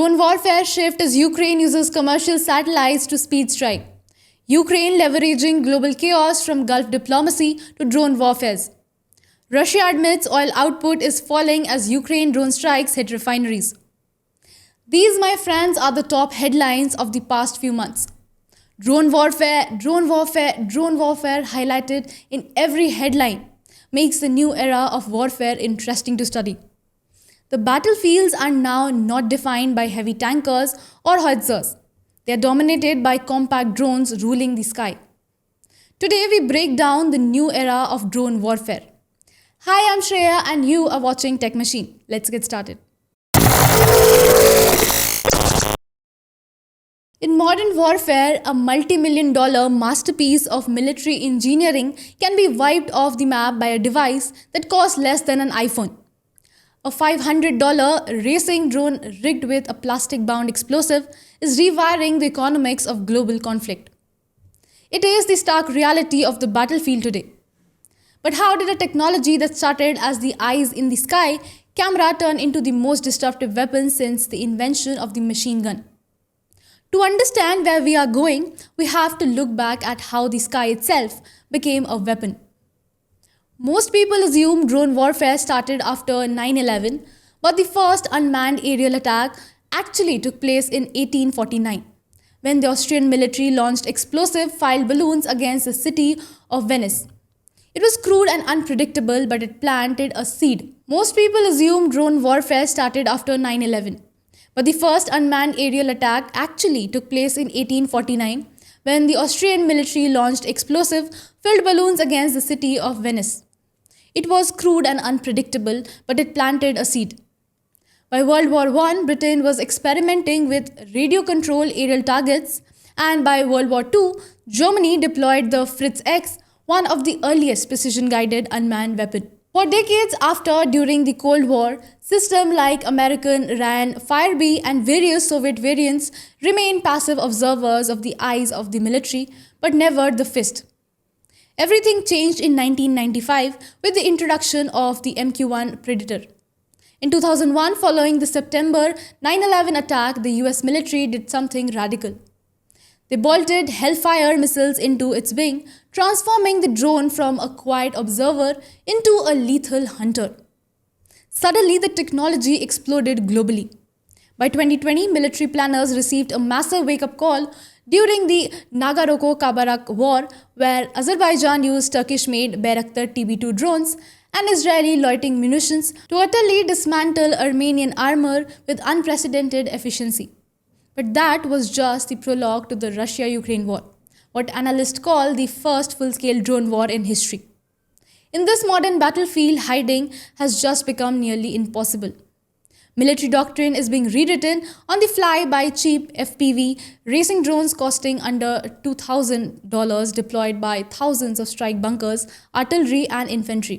Drone warfare shift as Ukraine uses commercial satellites to speed strike. Ukraine leveraging global chaos from Gulf diplomacy to drone warfare. Russia admits oil output is falling as Ukraine drone strikes hit refineries. These, my friends, are the top headlines of the past few months. Drone warfare highlighted in every headline makes the new era of warfare interesting to study. The battlefields are now not defined by heavy tankers or howitzers. They are dominated by compact drones ruling the sky. Today we break down the new era of drone warfare. Hi, I'm Shreya and you are watching Tech Machine. Let's get started. In modern warfare, a multi-million-dollar masterpiece of military engineering can be wiped off the map by a device that costs less than an iPhone. A $500 racing drone rigged with a plastic-bound explosive is rewiring the economics of global conflict. It is the stark reality of the battlefield today. But how did a technology that started as the eyes in the sky camera turn into the most disruptive weapon since the invention of the machine gun? To understand where we are going, we have to look back at how the sky itself became a weapon. Most people assume drone warfare started after 9/11, but the first unmanned aerial attack actually took place in 1849, when the Austrian military launched explosive-filled balloons against the city of Venice. It was crude and unpredictable, but it planted a seed. Most people assume drone warfare started after 9/11, but the first unmanned aerial attack actually took place in 1849, when the Austrian military launched explosive-filled balloons against the city of Venice. It was crude and unpredictable, but it planted a seed. By World War I, Britain was experimenting with radio-controlled aerial targets, and by World War II, Germany deployed the Fritz X, one of the earliest precision-guided unmanned weapons. For decades after, during the Cold War, systems like American RAN, Firebee, and various Soviet variants remained passive observers of the eyes of the military, but never the fist. Everything changed in 1995 with the introduction of the MQ-1 Predator. In 2001, following the September 9/11 attack, the US military did something radical. They bolted Hellfire missiles into its wing, transforming the drone from a quiet observer into a lethal hunter. Suddenly, the technology exploded globally. By 2020, military planners received a massive wake-up call during the Nagorno-Karabakh War, where Azerbaijan used Turkish-made Bayraktar TB2 drones and Israeli loitering munitions to utterly dismantle Armenian armor with unprecedented efficiency. But that was just the prologue to the Russia-Ukraine war, what analysts call the first full-scale drone war in history. In this modern battlefield, hiding has just become nearly impossible. Military doctrine is being rewritten on the fly by cheap FPV racing drones costing under $2,000 deployed by thousands of strike bunkers, artillery and infantry.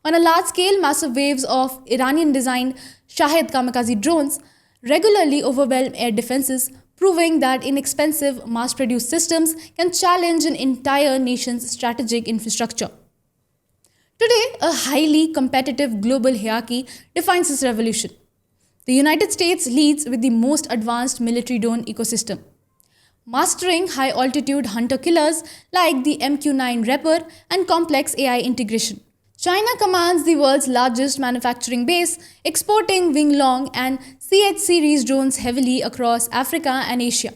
On a large scale, massive waves of Iranian-designed Shahed kamikaze drones regularly overwhelm air defenses, proving that inexpensive mass-produced systems can challenge an entire nation's strategic infrastructure. Today, a highly competitive global hierarchy defines this revolution. The United States leads with the most advanced military drone ecosystem, mastering high-altitude hunter-killers like the MQ-9 Reaper and complex AI integration. China commands the world's largest manufacturing base, exporting Wing-Long and CH-series drones heavily across Africa and Asia.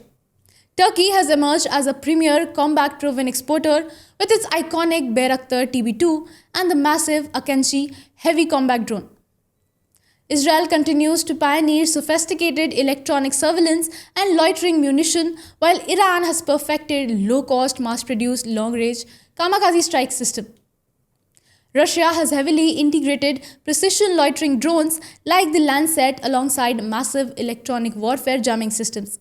Turkey has emerged as a premier combat-proven exporter with its iconic Bayraktar TB2 and the massive Akenchi heavy combat drone. Israel continues to pioneer sophisticated electronic surveillance and loitering munition, while Iran has perfected low-cost, mass-produced, long-range kamikaze strike system. Russia has heavily integrated precision loitering drones like the Lancet alongside massive electronic warfare jamming systems.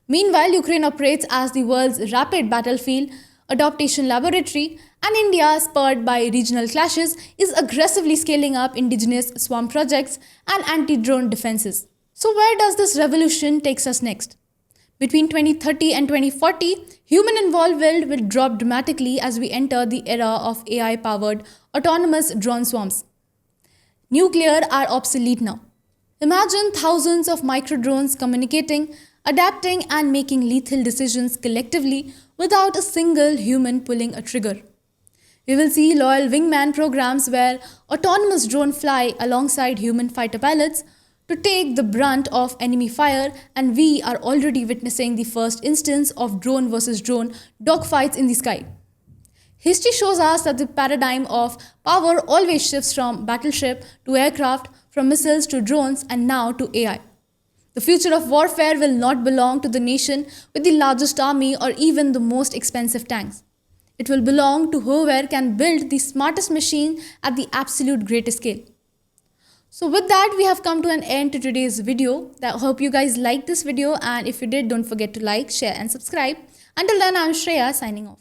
Meanwhile, Ukraine operates as the world's rapid battlefield adaptation laboratory, and India, spurred by regional clashes, is aggressively scaling up indigenous swarm projects and anti-drone defenses. So where does this revolution take us next? Between 2030 and 2040, human involvement will drop dramatically as we enter the era of AI-powered autonomous drone swarms. Nuclear are obsolete now. Imagine thousands of micro drones communicating, adapting, and making lethal decisions collectively without a single human pulling a trigger. We will see loyal wingman programs where autonomous drones fly alongside human fighter pilots to take the brunt of enemy fire, and we are already witnessing the first instance of drone versus drone dogfights in the sky. History shows us that the paradigm of power always shifts from battleship to aircraft, from missiles to drones, and now to AI. The future of warfare will not belong to the nation with the largest army or even the most expensive tanks. It will belong to whoever can build the smartest machine at the absolute greatest scale. So with that, we have come to an end to today's video. I hope you guys liked this video, and if you did, don't forget to like, share and subscribe. Until then, I'm Shreya signing off.